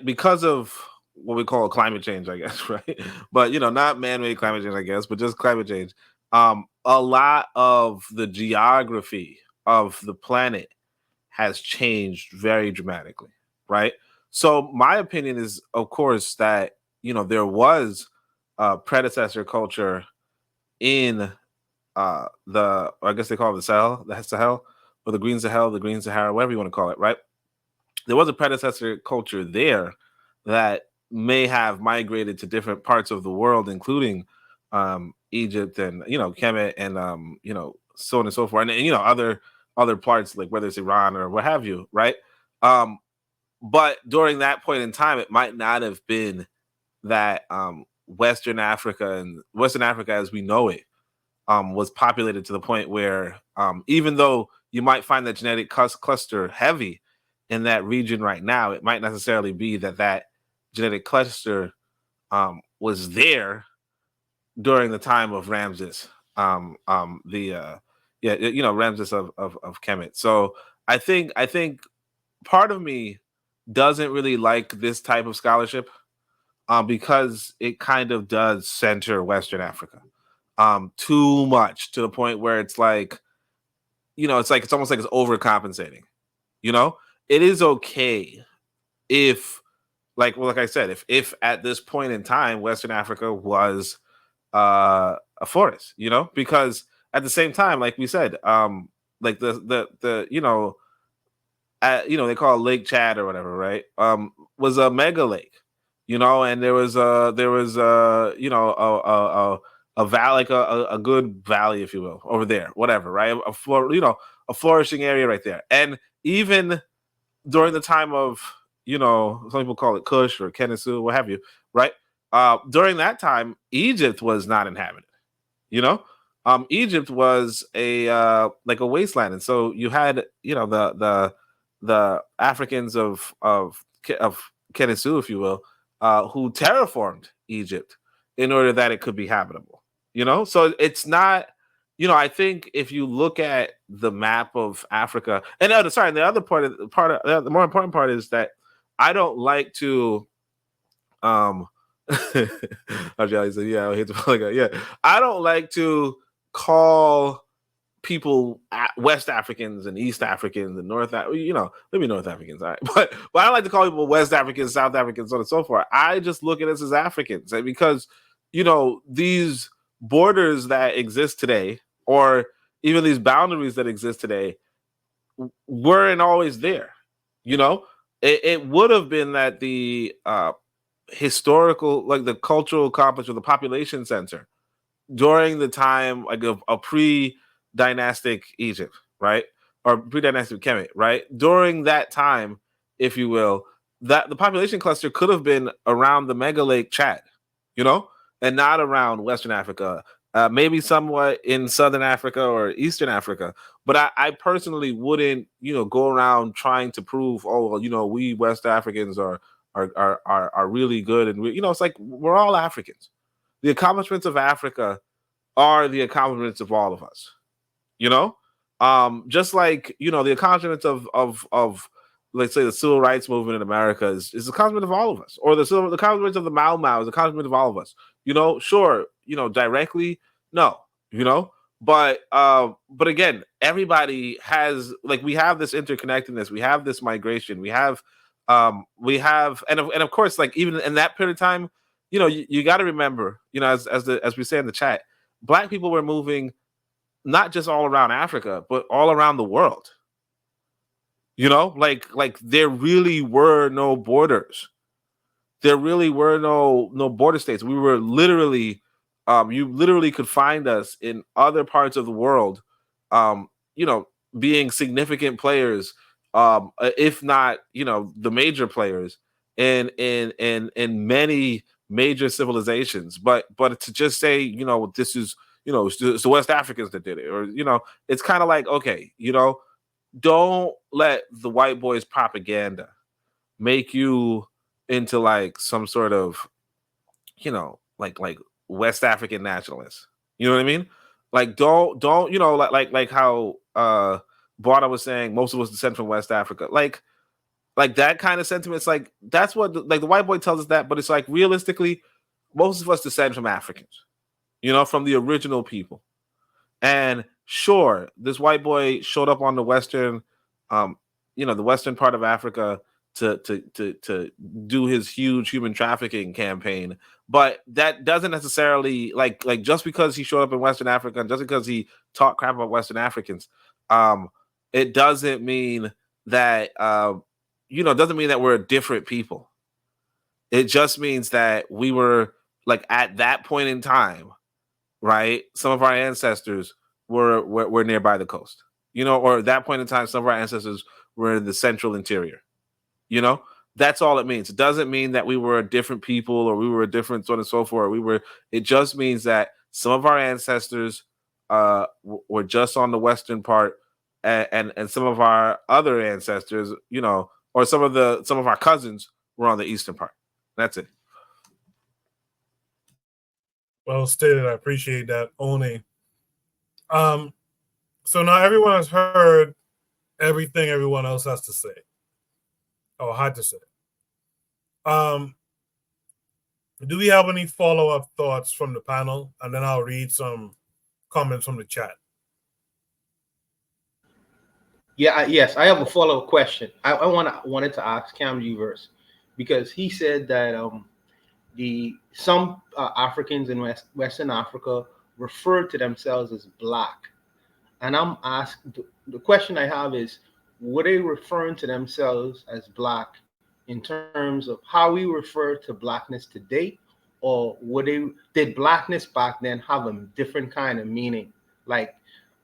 because of what we call climate change, I guess, right? But not man-made climate change, I guess, but just climate change. A lot of the geography of the planet has changed very dramatically, right? So my opinion is, of course, that there was a predecessor culture in I guess they call it the Sahel, or the Green Sahara, whatever you want to call it, right? There was a predecessor culture there that may have migrated to different parts of the world, including Egypt and Kemet and so on and so forth, and other parts, like whether it's Iran or what have you, right? But during that point in time, it might not have been that Western Africa as we know it was populated to the point where even though you might find that genetic cluster heavy in that region right now, it might necessarily be that genetic cluster was there during the time of Ramses, Ramses of Kemet. So I think part of me doesn't really like this type of scholarship because it kind of does center Western Africa too much, to the point where it's like, it's almost like it's overcompensating. It is okay if, like I said, if at this point in time Western Africa was a forest, because at the same time, like we said, like the they call it Lake Chad or whatever, right? Was a mega lake, and there was a valley, like a good valley, if you will, over there, whatever, right? A flourishing area right there. And even during the time of, some people call it Kush or Kennesu, what have you, right? During that time, Egypt was not inhabited. Egypt was a wasteland, and so you had the Africans of Kennesu, if you will, who terraformed Egypt in order that it could be habitable. So it's not. I think if you look at the map of Africa, and the other part, the more important part is that I don't like to Ajay said, yeah, I hate to yeah. I don't like to call people West Africans and East Africans and maybe North Africans, all right. But I don't like to call people West Africans, South Africans, so on and so forth. I just look at us as Africans, because these borders that exist today, or even these boundaries that exist today, weren't always there. It would have been that the historical, like the cultural complex or the population center during the time like of pre-dynastic Egypt, right? Or pre-dynastic Kemet, right? During that time, if you will, that the population cluster could have been around the mega lake Chad, and not around Western Africa. Maybe somewhat in Southern Africa or Eastern Africa, but I personally wouldn't, go around trying to prove, oh, well, we West Africans are really good, and it's like we're all Africans. The accomplishments of Africa are the accomplishments of all of us. Just like the accomplishments of let's say the civil rights movement in America is the accomplishment of all of us, or the accomplishments of the Mau Mau is the accomplishment of all of us. Sure, directly, no, but again, everybody has, like, we have this interconnectedness, we have this migration, we have and of course, like, even in that period of time, you got to remember, as we say in the chat, Black people were moving not just all around Africa, but all around the world. Like there really were no borders. There really were no border states. We were literally, you literally could find us in other parts of the world, um, being significant players, if not, the major players in many major civilizations. But to just say, this is, it's the West Africans that did it, or it's kind of like, okay, don't let the white boys' propaganda make you into like some sort of, like West African nationalist. You know what I mean? Like, don't, like how Buana was saying, most of us descend from West Africa. Like that kind of sentiment. It's like, that's what like the white boy tells us that, but it's like, realistically, most of us descend from Africans, from the original people. And sure, this white boy showed up on the western, the western part of Africa to do his huge human trafficking campaign. But that doesn't necessarily, like just because he showed up in Western Africa, and just because he talked crap about Western Africans, it doesn't mean that doesn't mean that we're a different people. It just means that we were, like, at that point in time, right? Some of our ancestors were nearby the coast, or at that point in time, some of our ancestors were in the central interior. That's all it means. It doesn't mean that we were a different people, or we were a different, so on and so forth. It just means that some of our ancestors were just on the western part, and some of our other ancestors, or some of our cousins were on the eastern part. That's it. Well stated. I appreciate that, Oni. So now everyone has heard everything everyone else has to say, or had to say. Do we have any follow-up thoughts from the panel? And then I'll read some comments from the chat. Yeah, yes, I have a follow-up question. I wanted to ask Cam Uverse, because he said that some Africans in Western Africa refer to themselves as Black, and I'm asked, the question I have is, were they referring to themselves as Black in terms of how we refer to Blackness today, or did Blackness back then have a different kind of meaning? Like,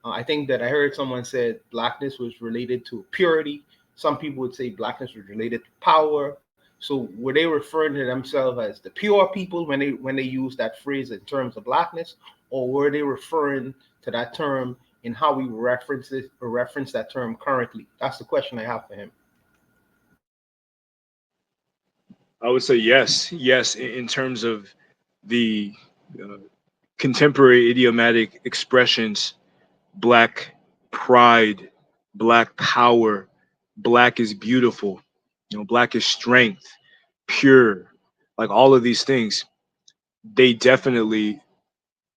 I think that I heard someone said Blackness was related to purity. Some people would say Blackness was related to power. So were they referring to themselves as the pure people when they use that phrase in terms of Blackness, or were they referring to that term in how we reference that term currently? That's the question I have for him. I would say yes, in terms of the contemporary idiomatic expressions: Black pride, Black power, Black is beautiful. Blackish strength, pure, like all of these things, they definitely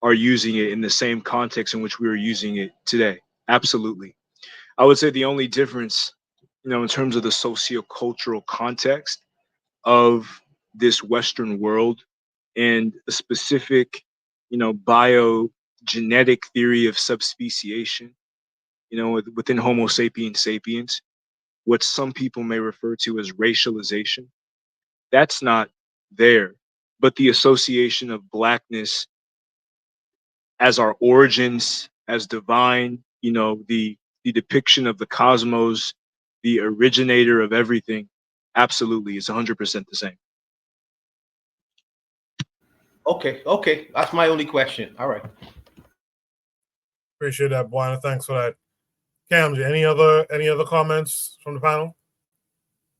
are using it in the same context in which we are using it today. Absolutely. I would say the only difference, in terms of the sociocultural context of this Western world and a specific, biogenetic theory of subspeciation, within Homo sapiens sapiens, what some people may refer to as racialization, that's not there. But the association of blackness as our origins, as divine, the depiction of the cosmos, the originator of everything, absolutely, it's 100% the same. Okay. That's my only question. All right. Appreciate that, Buana. Thanks for that. Camji, any other comments from the panel?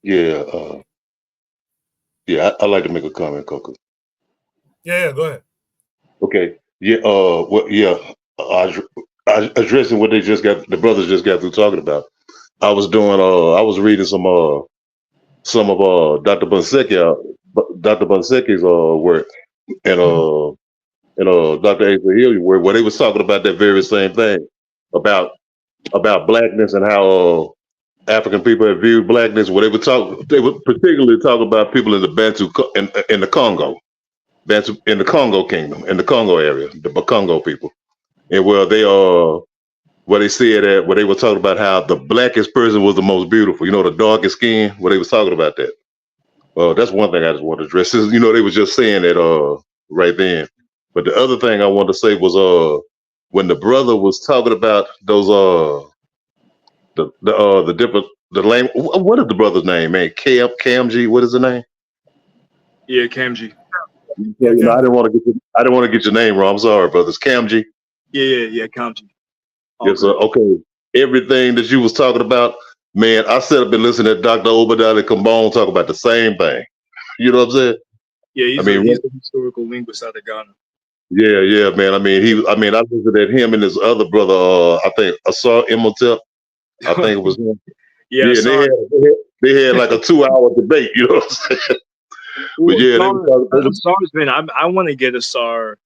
Yeah, I like to make a comment, Coco. Yeah, go ahead. Okay. Yeah. Well, yeah. Addressing what the brothers just got through talking about. I was doing. I was reading some of Dr. Dr. Bunseki's work, and Dr. Asa Hilliard work, where they was talking about that very same thing about blackness and how African people have viewed blackness. Where they would particularly talk about people in the Bantu in the Congo. That's in the Congo Kingdom, in the Congo area, the Bakongo people, and where they said that where they were talking about how the blackest person was the most beautiful. The darkest skin. Where they was talking about that. That's one thing I just wanted to address. They was just saying that right then. But the other thing I wanted to say was when the brother was talking about those the different the name. What is the brother's name, man? Camg. What is the name? Yeah, Kamji. Yeah, I didn't want to get your name wrong. I'm sorry, brothers. Camg. Yeah, Kamji. Yes, sir. Okay. Everything that you was talking about, man, I sat up and listened to Dr. Obadiah Kambon talk about the same thing. You know what I'm saying? Yeah, I he's mean, a historical linguist out of Ghana. yeah, man. I listened to him and his other brother, I think Asar Imhotep. I think it was him. Yeah, Yeah, and sorry. they had like a 2-hour debate, you know what I'm saying? But yeah, Asar's been. I want to get Asar.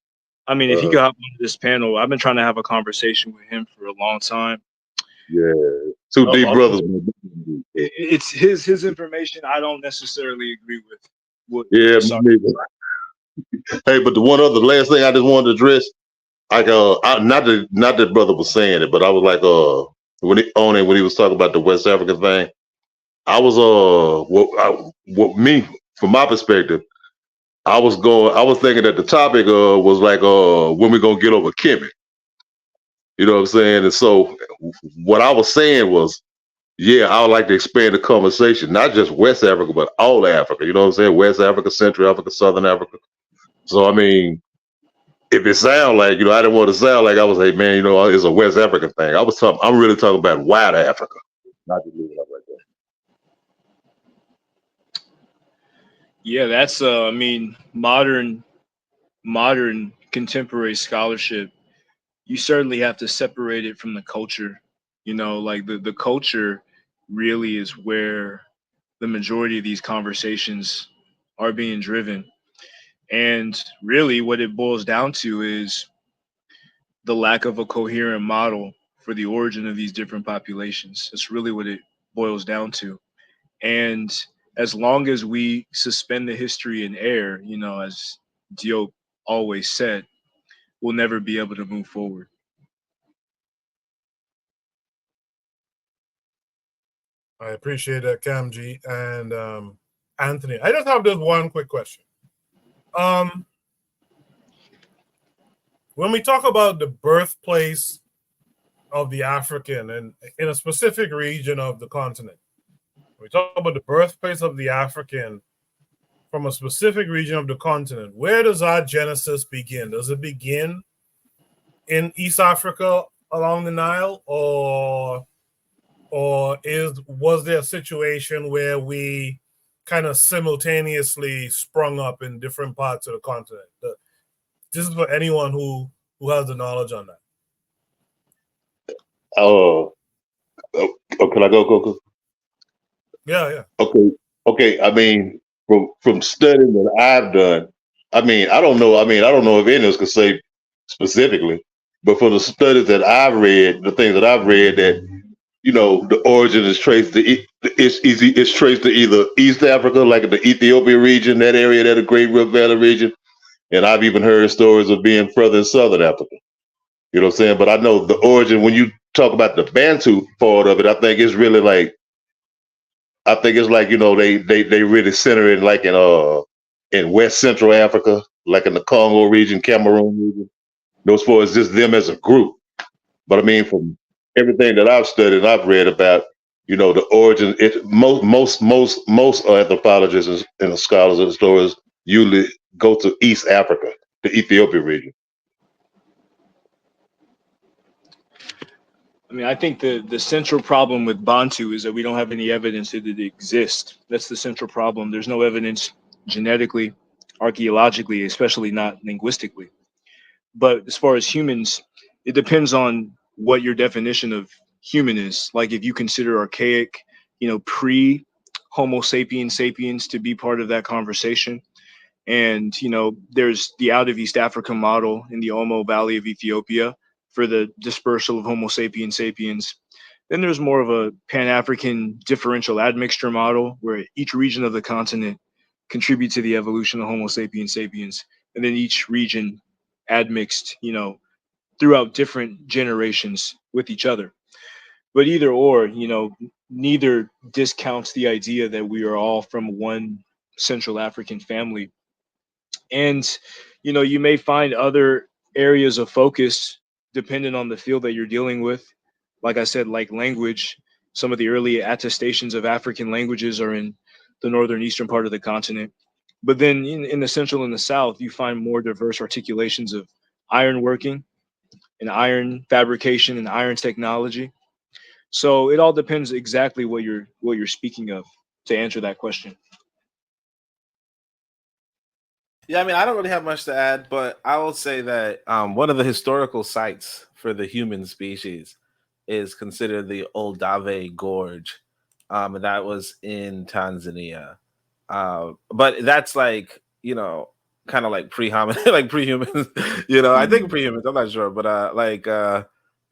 I mean, if he could hop on this panel, I've been trying to have a conversation with him for a long time. yeah, two deep brothers. It's his information. I don't necessarily agree with what. Yeah, Asar. me neither. Hey, but the last thing I just wanted to address, like not that brother was saying it, but I was like when he was talking about the West African thing, I was what me from my perspective, I was thinking that the topic was like when we gonna get over Kemet. You know what I'm saying? And so what I was saying was, yeah, I would like to expand the conversation, not just West Africa, but all Africa. You know what I'm saying? West Africa, Central Africa, Southern Africa. So I mean, if it sound like, I didn't want to sound like I was, hey man, it's a West African thing. I'm really talking about wide Africa. Not to leave it up right there. Yeah, that's I mean, modern contemporary scholarship. You certainly have to separate it from the culture. Like the culture really is where the majority of these conversations are being driven. And really, what it boils down to is the lack of a coherent model for the origin of these different populations. That's really what it boils down to. And as long as we suspend the history in air, as Diop always said, we'll never be able to move forward. I appreciate that, Camji and Anthony. I just have this one quick question. When we talk about the birthplace of the African and in a specific region of the continent, we talk about the birthplace of the African from a specific region of the continent. Where does our genesis begin? Does it begin in East Africa along the Nile, or was there a situation where we kind of simultaneously sprung up in different parts of the continent? This is for anyone who has the knowledge on that. Can I go, Coco? Yeah. Okay. Okay, I mean, from studying that I've done, I don't know. I don't know if any of us could say specifically, but for the studies that I've read, the things that I've read, that the origin is traced to it's traced to either East Africa, like the Ethiopia region, that area, that the Great Rift Valley region, and I've even heard stories of being further in Southern Africa. You know what I'm saying? But I know the origin when you talk about the Bantu part of it. I think it's like they really center it like in West Central Africa, like in the Congo region, Cameroon region. Those far as just them as a group. But I mean, from everything that I've studied, and I've read about, the origin. Most anthropologists and the scholars and historians usually go to East Africa, the Ethiopia region. I mean, I think the central problem with Bantu is that we don't have any evidence that it exists. That's the central problem. There's no evidence genetically, archaeologically, especially not linguistically. But as far as humans, it depends on what your definition of human is. Like if you consider archaic, pre Homo sapiens sapiens to be part of that conversation. And, there's the out of East Africa model in the Omo Valley of Ethiopia for the dispersal of Homo sapiens sapiens. Then there's more of a Pan-African differential admixture model where each region of the continent contributes to the evolution of Homo sapiens sapiens. And then each region admixed, throughout different generations with each other. But either or, neither discounts the idea that we are all from one Central African family. And you may find other areas of focus depending on the field that you're dealing with. Like I said, like language, some of the early attestations of African languages are in the northern eastern part of the continent. But then in the central and the south, you find more diverse articulations of iron working and iron fabrication and iron technology. So it all depends exactly what you're speaking of to answer that question. Yeah, I mean, I don't really have much to add, but I will say that one of the historical sites for the human species is considered the Oldave Gorge, and that was in Tanzania. But that's like kind of like pre-homin, like pre-humans. I think pre-humans. I'm not sure, but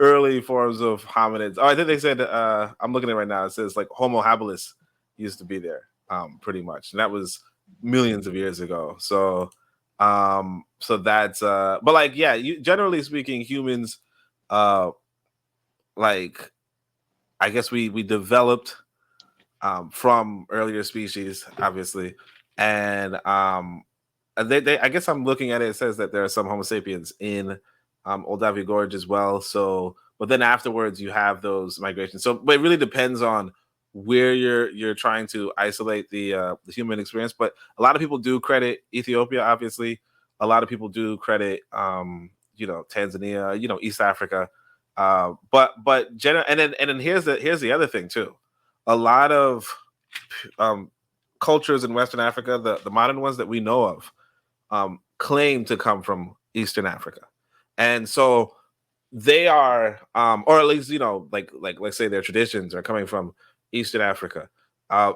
early forms of hominids. Oh, I think they said. I'm looking at it right now. It says like Homo habilis used to be there, pretty much, and that was millions of years ago. So that's but like yeah, generally speaking, humans like I guess we developed from earlier species, obviously, and they I guess I'm looking at it. It says that there are some Homo sapiens in Olduvai Gorge as well. So, but then afterwards you have those migrations. So, but it really depends on where you're trying to isolate the human experience. But a lot of people do credit Ethiopia, obviously. A lot of people do credit Tanzania, East Africa. And then here's the other thing too. A lot of cultures in Western Africa, the modern ones that we know of, claim to come from Eastern Africa, and so they are, or at least like let's say their traditions are coming from Eastern Africa.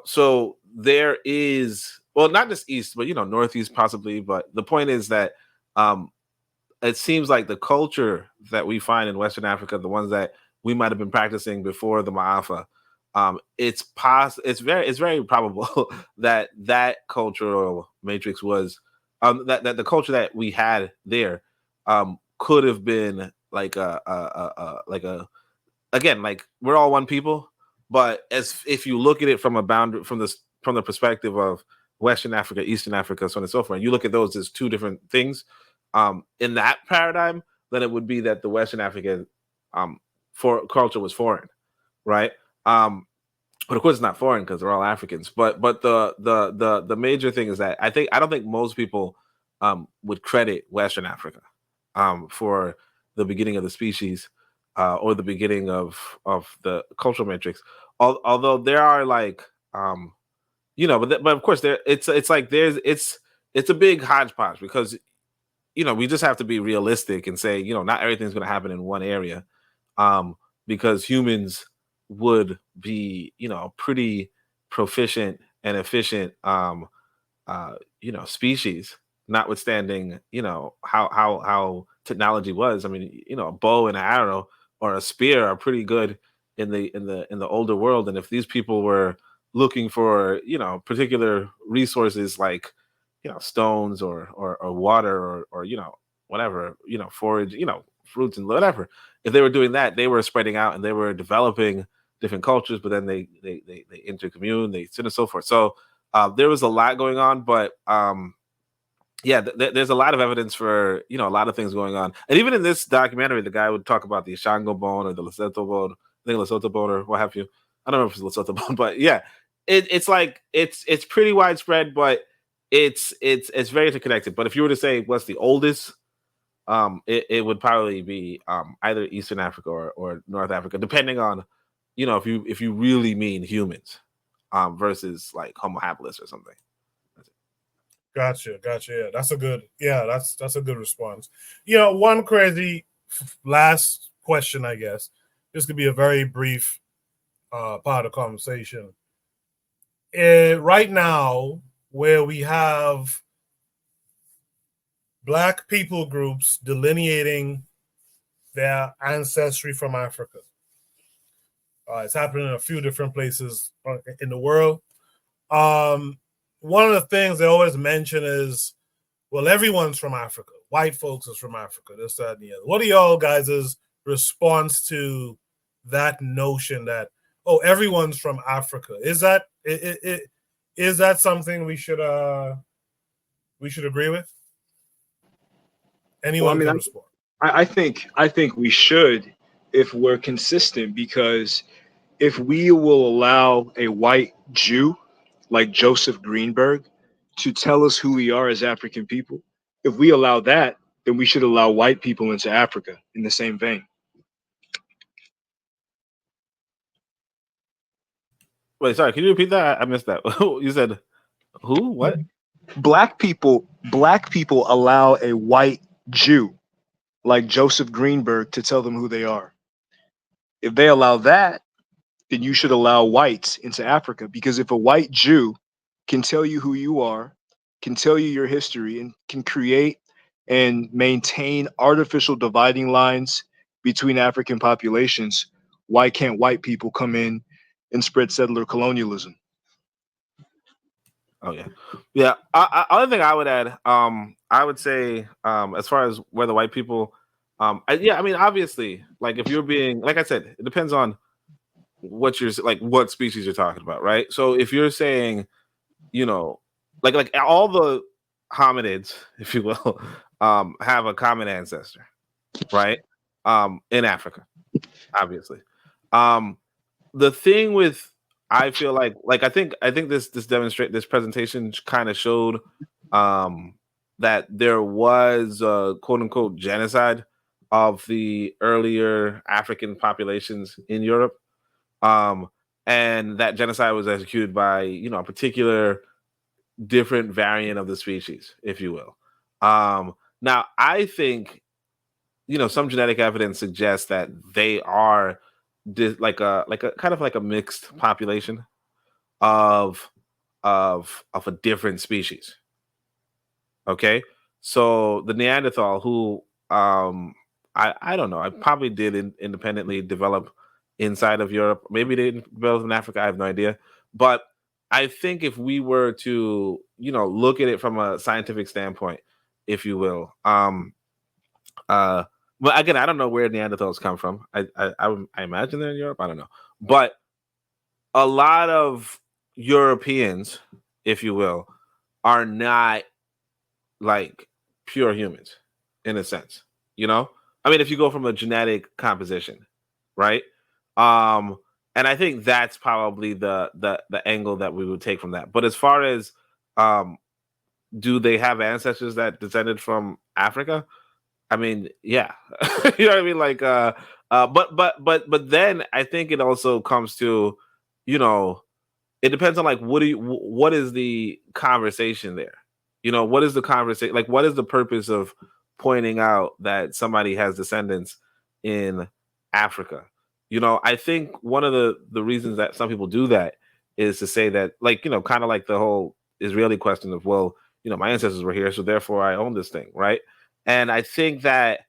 So there is, well, not just East, but Northeast possibly. But the point is that it seems like the culture that we find in Western Africa, the ones that we might have been practicing before the Ma'afa, it's very probable that cultural matrix was that the culture that we had there could have been like a again, like we're all one people, but as if you look at it from a boundary from the perspective of Western Africa, Eastern Africa, so on and so forth, and you look at those as two different things in that paradigm, then it would be that the Western African for culture was foreign, right? But of course it's not foreign because they're all Africans. But the major thing is that I don't think most people would credit Western Africa for the beginning of the species or the beginning of the cultural matrix. Although there are like but of course it's like it's a big hodgepodge because we just have to be realistic and say not everything's going to happen in one area because humans would be pretty proficient and efficient species, notwithstanding how technology was. I mean, a bow and an arrow or a spear are pretty good in the older world. And if these people were looking for particular resources like stones or water or whatever, forage, fruits and whatever, if they were doing that, they were spreading out and they were developing different cultures, but then they intercommune, they and so forth. So there was a lot going on, but yeah, there's a lot of evidence for a lot of things going on. And even in this documentary, the guy would talk about the Shango bone or the Lesotho bone, I think Lesotho bone or what have you. I don't know if it's Lesotho bone, but yeah, it's like it's pretty widespread, but it's very interconnected. But if you were to say what's the oldest, it would probably be either Eastern Africa or North Africa, depending on if you really mean humans versus like Homo habilis or something. Gotcha. Yeah, that's a good. Yeah, that's a good response. One crazy last question, I guess. This could be a very brief part of the conversation. Right now, where we have Black people groups delineating their ancestry from Africa. It's happening in a few different places in the world. One of the things they always mention is, well, everyone's from Africa. White folks is from Africa, this, that, and the other. What are y'all guys' response to that notion that, oh, everyone's from Africa? Is that something we should agree with? Anyone can respond. I think we should, if we're consistent, because if we will allow a white Jew like Joseph Greenberg to tell us who we are as African people, if we allow that, then we should allow white people into Africa in the same vein. Wait, sorry, can you repeat that? I missed that. You said who? What? Black people allow a white Jew like Joseph Greenberg to tell them who they are. If they allow that, then you should allow whites into Africa, because if a white Jew can tell you who you are, can tell you your history, and can create and maintain artificial dividing lines between African populations, why can't white people come in and spread settler colonialism? Oh yeah. Other thing I would add, I would say, as far as where the white people, I mean, obviously, like if you're being, like I said, it depends on what species you're talking about, right? So if you're saying, like all the hominids, if you will, have a common ancestor, right? In Africa, obviously. The thing with, I feel like I think this presentation kind of showed that there was a quote unquote genocide of the earlier African populations in Europe. And that genocide was executed by, a particular different variant of the species, if you will. Now, I think, some genetic evidence suggests that they are like a kind of like a mixed population of a different species. Okay, so the Neanderthal, who I don't know, I probably did independently develop inside of Europe. Maybe they didn't develop in Africa. I have no idea. But I think if we were to, look at it from a scientific standpoint, if you will, well, again, I don't know where Neanderthals come from. I imagine they're in Europe. I don't know, but a lot of Europeans, if you will, are not like pure humans in a sense. I mean, if you go from a genetic composition, right? And I think that's probably the angle that we would take from that. But as far as do they have ancestors that descended from Africa? I mean, yeah, you know what I mean. Like, but then I think it also comes to, it depends on like what is the conversation there? What is the conversation? Like, what is the purpose of pointing out that somebody has descendants in Africa? I think one of the reasons that some people do that is to say that, like, you know, kind of like the whole Israeli question of, well, you know, my ancestors were here, so therefore I own this thing, right? And I think that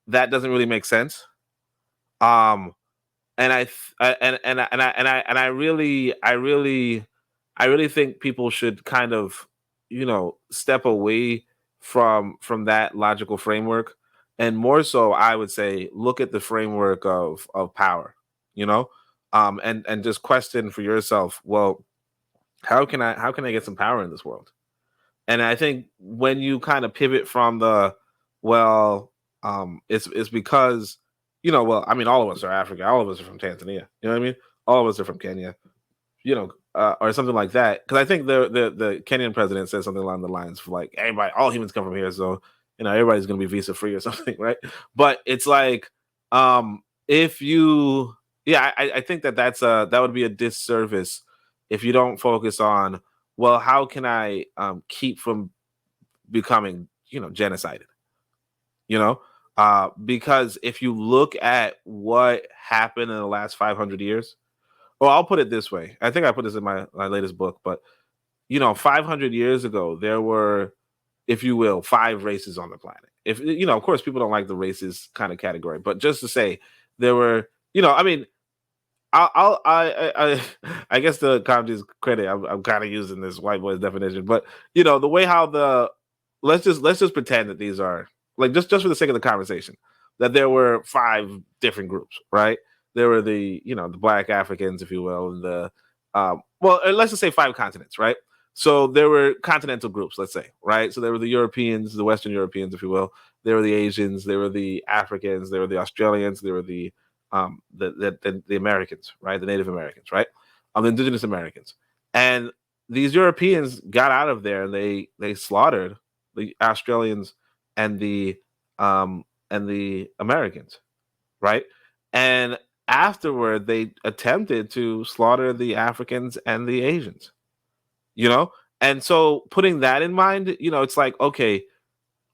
that doesn't really make sense. Um, and I really think people should kind of, you know, step away from that logical framework, and more so, I would say, look at the framework of power, you know, and just question for yourself, well, how can I get some power in this world? And I think when you kind of pivot from the, well, it's because, you know, well, I mean, all of us are African, all of us are from Tanzania, you know what I mean? All of us are from Kenya, you know, or something like that. Because I think the Kenyan president said something along the lines of like, everybody, all humans come from here, so you know, everybody's gonna be visa free or something, right? But it's like, if you, yeah, I think that that would be a disservice if you don't focus on, well, how can I keep from becoming, you know, genocided, you know? Because if you look at what happened in the last 500 years, well, I'll put it this way. I think I put this in my latest book, but you know, 500 years ago, there were, if you will, 5 races on the planet. If you know, of course, people don't like the races kind of category, but just to say, there were, you know, I mean, I guess the Kamji's credit, I'm kind of using this white boy's definition, but you know, the way how the, let's just pretend that these are, like, just for the sake of the conversation, that there were 5 different groups, right? There were the, you know, the Black Africans, if you will, and the well, let's just say 5 continents, right? So there were continental groups, let's say, right? So there were the Europeans, the Western Europeans, if you will. There were the Asians, there were the Africans, there were the Australians, there were the Americans, right? The Native Americans, right? The indigenous Americans. And these Europeans got out of there and they slaughtered the Australians and the Americans, right? And afterward they attempted to slaughter the Africans and the Asians, you know? And so putting that in mind, you know, it's like, okay,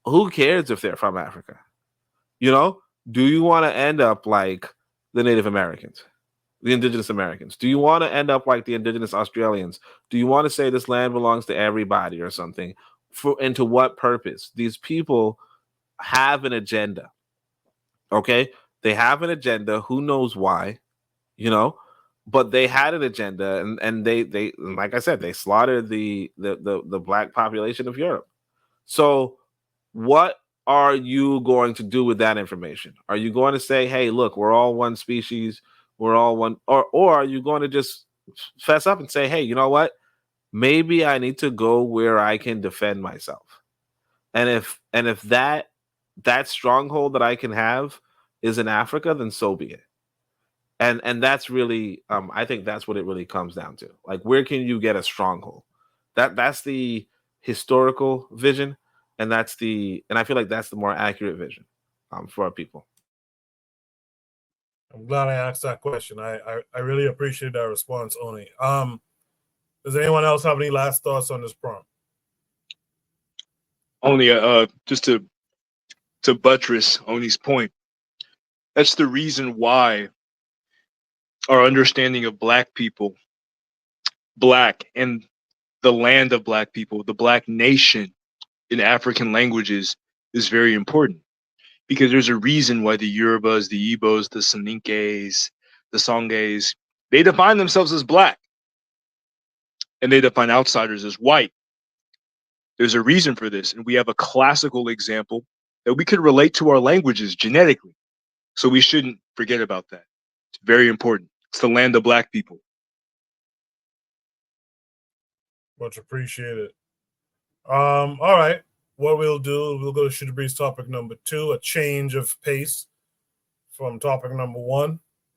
who cares if they're from Africa? You know, do you want to end up like the Native Americans, the indigenous Americans? Do you want to end up like the indigenous Australians? Do you want to say this land belongs to everybody or something? And to what purpose? These people have an agenda. Okay? They have an agenda. Who knows why? You know? But they had an agenda, and they like I said, they slaughtered the black population of Europe. So what are you going to do with that information? Are you going to say, hey, look, we're all one species, we're all one, or are you going to just fess up and say, hey, you know what? Maybe I need to go where I can defend myself. And if that stronghold that I can have is in Africa, then so be it. And that's really, I think that's what it really comes down to. Like, where can you get a stronghold? That's the historical vision, and I feel like that's the more accurate vision for our people. I'm glad I asked that question. I really appreciate that response, Oni. Does anyone else have any last thoughts on this prompt? Only just to buttress Oni's point, that's the reason why our understanding of Black people, Black, and the land of Black people, the Black nation in African languages is very important. Because there's a reason why the Yorubas, the Igbos, the Soninkes, the Songhais, they define themselves as Black, and they define outsiders as white. There's a reason for this, and we have a classical example that we could relate to our languages genetically. So we shouldn't forget about that. It's very important. It's the land of Black people. Much appreciated. All right. What we'll do, we'll go to Shooter Breeze topic number 2, a change of pace from topic number 1.